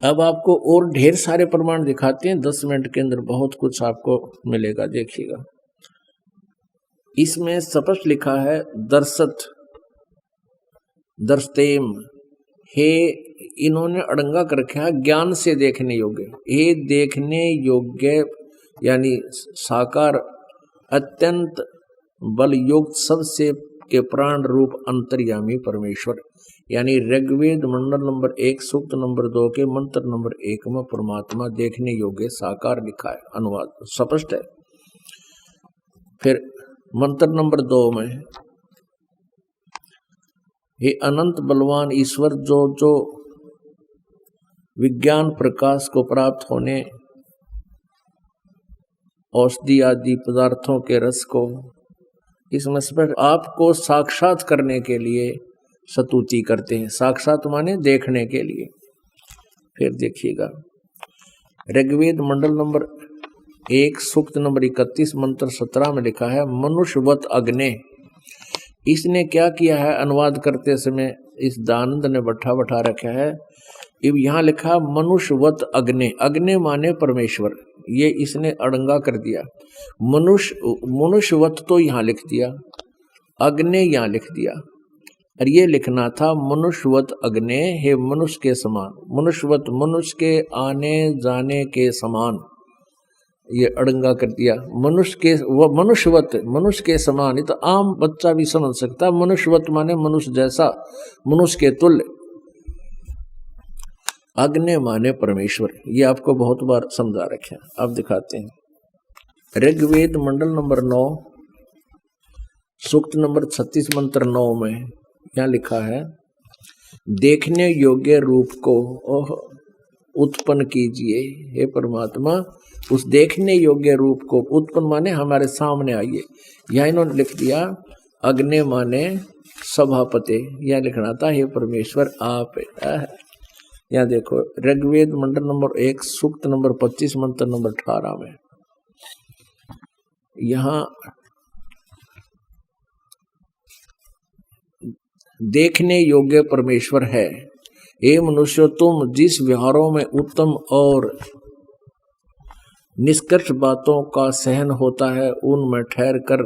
अब आपको और ढेर सारे प्रमाण दिखाते हैं, 10 मिनट के अंदर बहुत कुछ आपको मिलेगा, देखिएगा। इसमें स्पष्ट लिखा है दर्शत दर्शतेम, हे इन्होंने अड़ंगा कर रखा है ज्ञान से देखने योग्य, हे देखने योग्य यानी साकार अत्यंत बल युक्त सबसे के प्राण रूप अंतर्यामी परमेश्वर, यानी ऋग्वेद मंडल नंबर 1 सूक्त नंबर 2 के मंत्र नंबर 1 में परमात्मा देखने योग्य साकार लिखा है, अनुवाद स्पष्ट है। फिर मंत्र नंबर 2 में हे अनंत बलवान ईश्वर, जो जो विज्ञान प्रकाश को प्राप्त होने औषधि आदि पदार्थों के रस को इसमें स्पष्ट आपको साक्षात करने के लिए स्तुति करते हैं, साक्षात माने देखने के लिए। फिर देखिएगा ऋग्वेद मंडल नंबर 1 सूक्त नंबर 31 मंत्र 17 में लिखा है मनुष्यवत अग्ने। इसने क्या किया है, अनुवाद करते समय इस दानंद ने बैठा रखा है, अब यहाँ लिखा मनुष्यवत अग्ने, अग्ने माने परमेश्वर, ये इसने अड़ंगा कर दिया। मनुष्यवत तो यहाँ लिख दिया, अग्ने यहाँ लिख दिया, और ये लिखना था मनुष्यवत अग्ने, हे मनुष्य के समान, मनुष्यवत मनुष्य के आने जाने के समान, ये अड़ंगा कर दिया। मनुष्य के वो मनुष्यवत मनुष्य के समान, ये तो आम बच्चा भी समझ सकता, मनुष्यवत माने मनुष्य जैसा, मनुष्य के तुल्य। अग्नि माने परमेश्वर, ये आपको बहुत बार समझा रखे। अब दिखाते हैं ऋग्वेद मंडल नंबर 9 सूक्त नंबर 36 मंत्र 9 में यहाँ लिखा है देखने योग्य रूप को उत्पन्न कीजिए, हे परमात्मा उस देखने योग्य रूप को उत्पन्न माने हमारे सामने आइए। यहाँ इन्होंने लिख दिया अग्नि माने सभापति, यह लिखना था हे परमेश्वर आप। यहाँ देखो ऋग्वेद मंडल नंबर 1 सूक्त नंबर 25 मंत्र नंबर 18 में यहाँ देखने योग्य परमेश्वर है। हे मनुष्य, तुम जिस व्यवहारों में उत्तम और निष्कर्ष बातों का सहन होता है उनमें ठहर कर,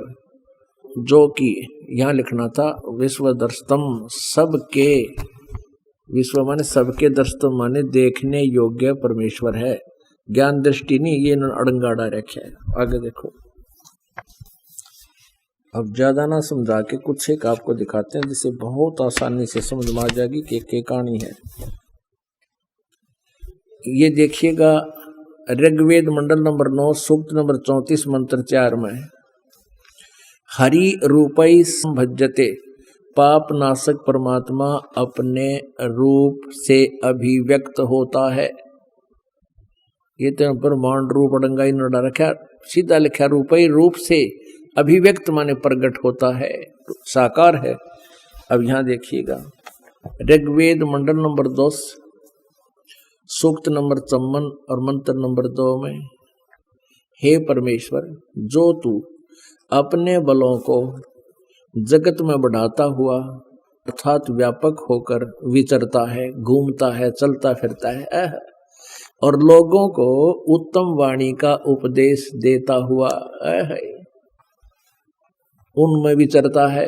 जो कि यहाँ लिखना था विश्वदर्शतम, सबके विश्व माने सबके दर्शतम माने देखने योग्य परमेश्वर है, ज्ञान दृष्टि नहीं, ये अड़ंगाड़ा रखे है। आगे देखो, अब ज्यादा ना समझा के कुछ एक आपको दिखाते हैं जिसे बहुत आसानी से समझ में आ जाएगी कि क्या कहानी है। ये देखिएगा ऋग्वेद मंडल नंबर 9 सूक्त नंबर 34 मंत्र 4 में हरि रूपई संभज्यते, पाप नाशक परमात्मा अपने रूप से अभिव्यक्त होता है। ये तो ब्रह्मांड रूप अड़ंगा इन्होंने रखा, सीधा लिखा रूपई, रूप से अभिव्यक्त माने प्रकट होता है, साकार है। अब यहाँ देखिएगा ऋग्वेद मंडल नंबर 10 सूक्त नंबर 54 और मंत्र नंबर 2 में हे परमेश्वर, जो तू अपने बलों को जगत में बढ़ाता हुआ अर्थात व्यापक होकर विचरता है, घूमता है, चलता फिरता है और लोगों को उत्तम वाणी का उपदेश देता हुआ उनमें विचरता है।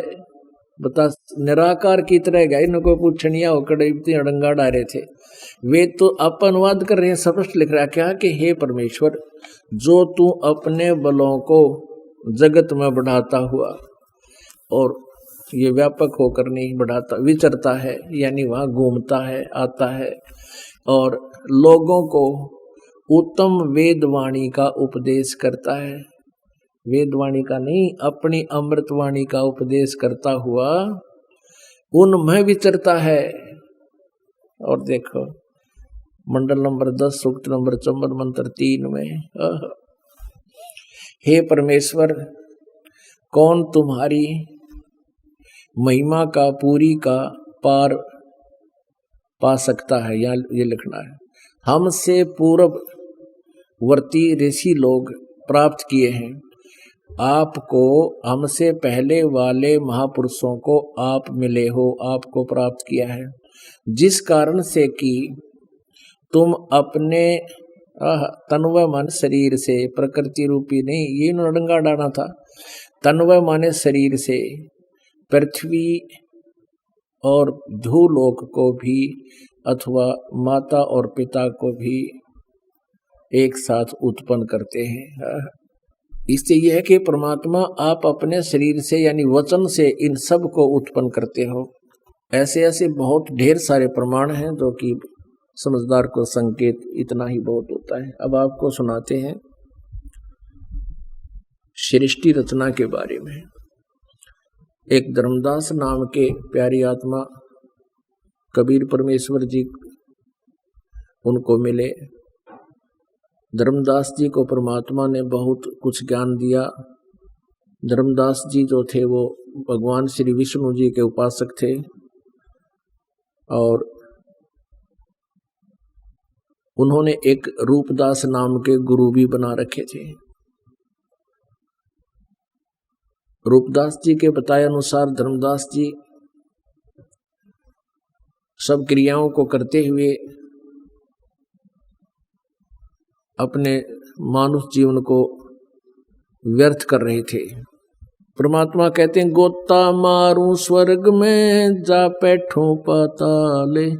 बता निराकार की तरह गए, इनको पूछनिया होकर इतनी अड़ंगा डाले थे, वे तो आप अनुवाद कर रहे हैं, स्पष्ट लिख रहा क्या कि हे परमेश्वर, जो तू अपने बलों को जगत में बढ़ाता हुआ और ये व्यापक होकर नहीं बढ़ाता, विचरता है यानी वहाँ घूमता है, आता है और लोगों को उत्तम वेदवाणी का उपदेश करता है, वेदवाणी का नहीं अपनी अमृतवाणी का उपदेश करता हुआ उनमें विचरता है। और देखो मंडल नंबर 10 सूक्त नंबर 54 मंत्र 3 में हे परमेश्वर, कौन तुम्हारी महिमा का पूरी का पार पा सकता है, यहाँ ये लिखना है। हमसे पूर्ववर्ती ऋषि लोग प्राप्त किए हैं, आपको हमसे पहले वाले महापुरुषों को आप मिले हो, आपको प्राप्त किया है, जिस कारण से कि तुम अपने तन व मन शरीर से, प्रकृति रूपी नहीं, ये नडंगा डाना था। तन व मन शरीर से पृथ्वी और भूलोक को भी अथवा माता और पिता को भी एक साथ उत्पन्न करते हैं। इससे यह है कि परमात्मा आप अपने शरीर से यानी वचन से इन सब को उत्पन्न करते हो। ऐसे ऐसे बहुत ढेर सारे प्रमाण हैं जो कि समझदार को संकेत इतना ही बहुत होता है। अब आपको सुनाते हैं सृष्टि रचना के बारे में। एक धर्मदास नाम के प्यारी आत्मा कबीर परमेश्वर जी उनको मिले। धर्मदास जी को परमात्मा ने बहुत कुछ ज्ञान दिया। धर्मदास जी जो थे वो भगवान श्री विष्णु जी के उपासक थे और उन्होंने एक रूपदास नाम के गुरु भी बना रखे थे। रूपदास जी के बताए अनुसार धर्मदास जी सब क्रियाओं को करते हुए अपने मानुष जीवन को व्यर्थ कर रहे थे। परमात्मा कहते हैं गोता मारूं स्वर्ग में जा बैठूं पाताले,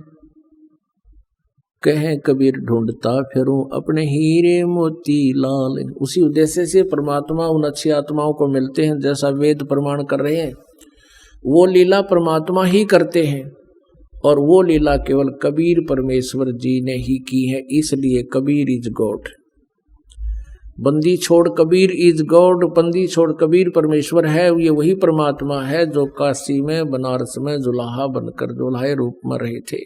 कहें कबीर ढूंढता फिरूं अपने हीरे मोती लाल। उसी उद्देश्य से परमात्मा उन अच्छी आत्माओं को मिलते हैं, जैसा वेद प्रमाण कर रहे हैं वो लीला परमात्मा ही करते हैं और वो लीला केवल कबीर परमेश्वर जी ने ही की है। इसलिए कबीर इज गॉड। बंदी छोड़ कबीर इज गॉड, बंदी छोड़ कबीर परमेश्वर है। ये वही परमात्मा है जो काशी में बनारस में जुलाहा बनकर दुल्हाए रूप में रहे थे।